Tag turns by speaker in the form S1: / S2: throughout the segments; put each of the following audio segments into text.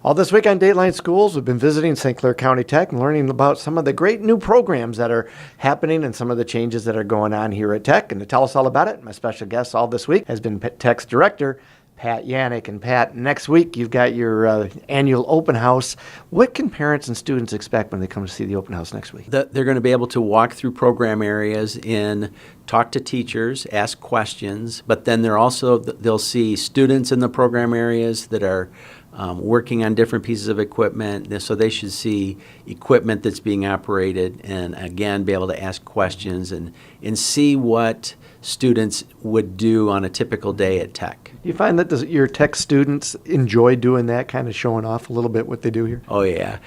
S1: All this week on Dateline Schools, we've been visiting St. Clair County Tech and learning about some of the great new programs that are happening and some of the changes that are going on here at Tech. And to tell us all about it, my special guest all this week has been Tech's director, Pat Yannick. And Pat, next week you've got your annual open house. What can parents and students expect when they come to see the open house next week?
S2: They're going to be able to walk through program areas and talk to teachers, ask questions, but then they'll see students in the program areas that are working on different pieces of equipment. So they should see equipment that's being operated and, again, be able to ask questions and see what students would do on a typical day at Tech.
S1: Do you find that your Tech students enjoy doing that, kind of showing off a little bit what they do here?
S2: Oh, yeah.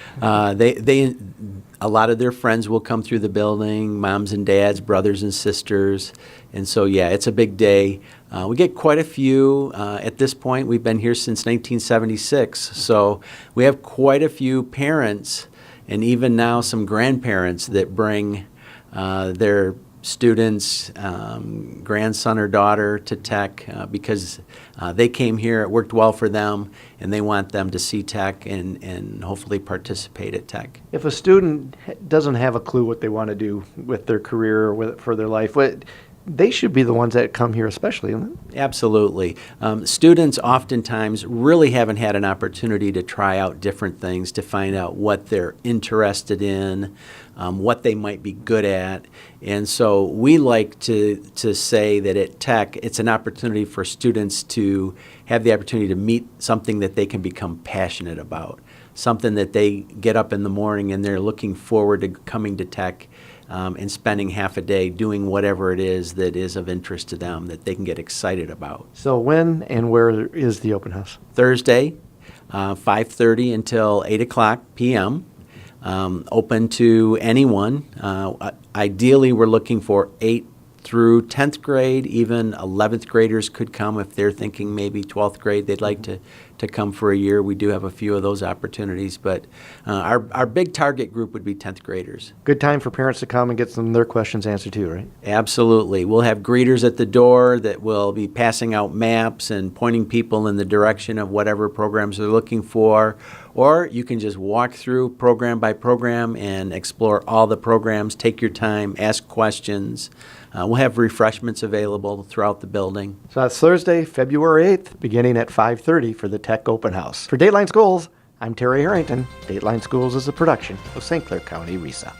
S2: A lot of their friends will come through the building, moms and dads, brothers and sisters. And so, yeah, it's a big day. We get quite a few. At this point, we've been here since 1976. So we have quite a few parents and even now some grandparents that bring their students, grandson or daughter to Tech because they came here, it worked well for them, and they want them to see Tech and hopefully participate at Tech.
S1: If a student doesn't have a clue what they want to do with their career or for their life, they should be the ones that come here especially, isn't it?
S2: Absolutely. Students oftentimes really haven't had an opportunity to try out different things, to find out what they're interested in, what they might be good at. And so we like to say that at Tech, it's an opportunity for students to have the opportunity to meet something that they can become passionate about, something that they get up in the morning and they're looking forward to coming to Tech and spending half a day doing whatever it is that is of interest to them that they can get excited about.
S1: So when and where is the open house?
S2: Thursday, 5:30 until 8 o'clock p.m. Open to anyone. Ideally, we're looking for 8th through 10th grade. Even 11th graders could come if they're thinking maybe 12th grade they'd like to come for a year. We do have a few of those opportunities, but our big target group would be 10th graders.
S1: Good time for parents to come and get some of their questions answered too, right?
S2: Absolutely. We'll have greeters at the door that will be passing out maps and pointing people in the direction of whatever programs they're looking for, or you can just walk through program by program and explore all the programs, take your time, ask questions. We'll have refreshments available throughout the building.
S1: So that's Thursday, February 8th, beginning at 5:30 for the Tech Open House. For Dateline Schools, I'm Terry Harrington. Dateline Schools is a production of St. Clair County RESA.